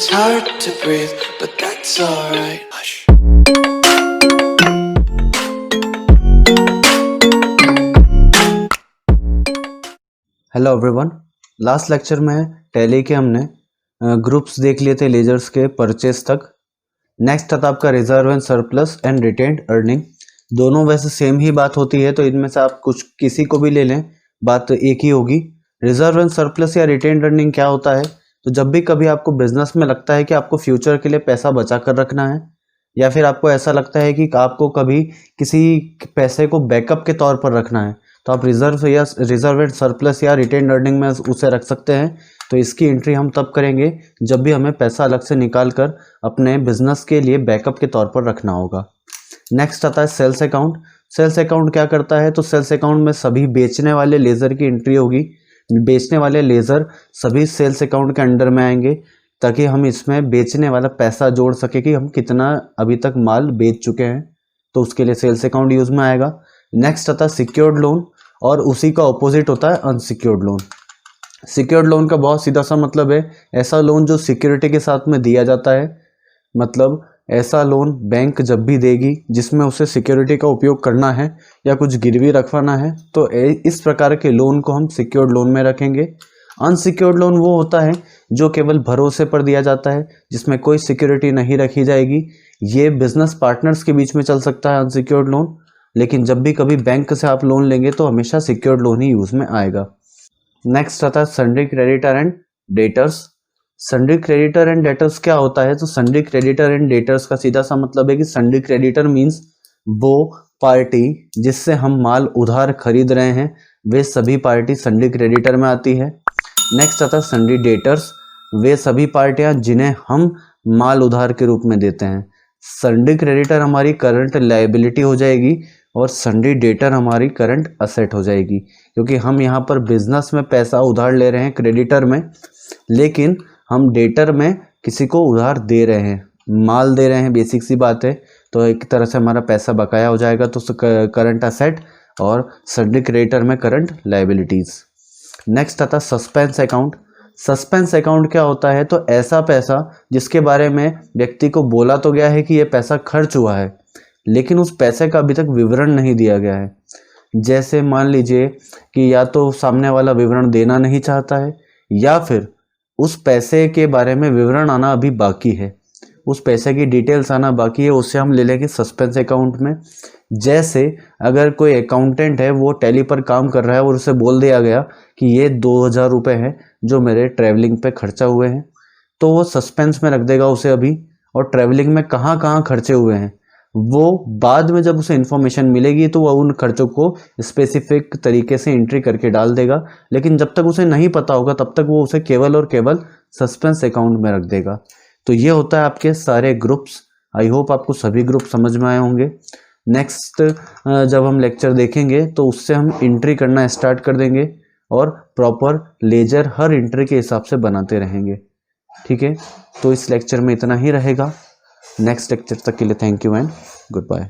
It's hard to breathe, but that's alright. Hush. Hello everyone, last lecture में tally के हमने groups देख लिए थे लेजर्स के परचेस तक। नेक्स्ट था आपका reserve and surplus and retained earning. दोनों वैसे सेम ही बात होती है, तो इनमें से आप कुछ किसी को भी ले लें, बात एक ही होगी। रिजर्व एंड सरप्लस या रिटेन्ड अर्निंग क्या होता है? तो जब भी कभी आपको बिजनेस में लगता है कि आपको फ्यूचर के लिए पैसा बचा कर रखना है, या फिर आपको ऐसा लगता है कि आपको कभी किसी पैसे को बैकअप के तौर पर रखना है, तो आप रिजर्व एंड सरप्लस या रिटेन्ड अर्निंग में उसे रख सकते हैं। तो इसकी एंट्री हम तब करेंगे जब भी हमें पैसा अलग से निकाल कर अपने बिजनेस के लिए बैकअप के तौर पर रखना होगा। नेक्स्ट आता है सेल्स अकाउंट। सेल्स अकाउंट क्या करता है? तो सेल्स अकाउंट में सभी बेचने वाले लेज़र की एंट्री होगी। बेचने वाले लेज़र सभी सेल्स अकाउंट के अंडर में आएंगे, ताकि हम इसमें बेचने वाला पैसा जोड़ सके कि हम कितना अभी तक माल बेच चुके हैं, तो उसके लिए सेल्स अकाउंट यूज में आएगा। नेक्स्ट आता है सिक्योर्ड लोन, और उसी का ऑपोजिट होता है अनसिक्योर्ड लोन। सिक्योर्ड लोन का बहुत सीधा सा मतलब है ऐसा लोन जो सिक्योरिटी के साथ में दिया जाता है। मतलब ऐसा लोन बैंक जब भी देगी जिसमें उसे सिक्योरिटी का उपयोग करना है या कुछ गिरवी रखवाना है, तो इस प्रकार के लोन को हम सिक्योर्ड लोन में रखेंगे। अनसिक्योर्ड लोन वो होता है जो केवल भरोसे पर दिया जाता है, जिसमें कोई सिक्योरिटी नहीं रखी जाएगी। ये बिजनेस पार्टनर्स के बीच में चल सकता है अनसिक्योर्ड लोन, लेकिन जब भी कभी बैंक से आप लोन लेंगे तो हमेशा सिक्योर्ड लोन ही यूज में आएगा। नेक्स्ट आता है sundry creditor and debtors. Sundry creditor and debtors क्या होता है? तो सन्ड्री क्रेडिटर एंड डेटर्स का सीधा सा मतलब है कि सन्ड्री क्रेडिटर मीन्स वो पार्टी जिससे हम माल उधार खरीद रहे हैं, वे सभी पार्टी सन्ड्री क्रेडिटर में आती है। नेक्स्ट आता है सन्ड्री डेटर्स, वे सभी पार्टियां जिन्हें हम माल उधार के रूप में देते हैं। सन्ड्री क्रेडिटर हमारी करंट लायबिलिटी हो जाएगी और सन्ड्री डेटर हमारी करंट असेट हो जाएगी, क्योंकि हम यहाँ पर बिजनेस में पैसा उधार ले रहे हैं क्रेडिटर में, लेकिन हम डेटर में किसी को उधार दे रहे हैं, माल दे रहे हैं, बेसिक सी बात है। तो एक तरह से हमारा पैसा बकाया हो जाएगा, तो करंट असेट और सन्ड्री क्रेडिटर में करंट लायबिलिटीज। नेक्स्ट आता है सस्पेंस अकाउंट। सस्पेंस अकाउंट क्या होता है? तो ऐसा पैसा जिसके बारे में व्यक्ति को बोला तो गया है कि ये पैसा खर्च हुआ है, लेकिन उस पैसे का अभी तक विवरण नहीं दिया गया है। जैसे मान लीजिए कि या तो सामने वाला विवरण देना नहीं चाहता है, या फिर उस पैसे के बारे में विवरण आना अभी बाकी है, उस पैसे की डिटेल्स आना बाकी है, उससे हम ले लेंगे सस्पेंस अकाउंट में। जैसे अगर कोई अकाउंटेंट है, वो टैली पर काम कर रहा है और उसे बोल दिया गया कि ये 2000 रुपये हैं जो मेरे ट्रैवलिंग पे खर्चा हुए हैं, तो वो सस्पेंस में रख देगा उसे अभी, और ट्रैवलिंग में कहाँ कहाँ खर्चे हुए हैं वो बाद में जब उसे इन्फॉर्मेशन मिलेगी तो वह उन खर्चों को स्पेसिफिक तरीके से एंट्री करके डाल देगा। लेकिन जब तक उसे नहीं पता होगा तब तक वो उसे केवल और केवल सस्पेंस अकाउंट में रख देगा। तो ये होता है आपके सारे ग्रुप्स। आई होप आपको सभी ग्रुप समझ में आए होंगे। नेक्स्ट जब हम लेक्चर देखेंगे तो उससे हम एंट्री करना स्टार्ट कर देंगे और प्रॉपर लेजर हर एंट्री के हिसाब से बनाते रहेंगे। ठीक है, तो इस लेक्चर में इतना ही रहेगा। नेक्स्ट लेक्चर तक के लिए thank you and good bye.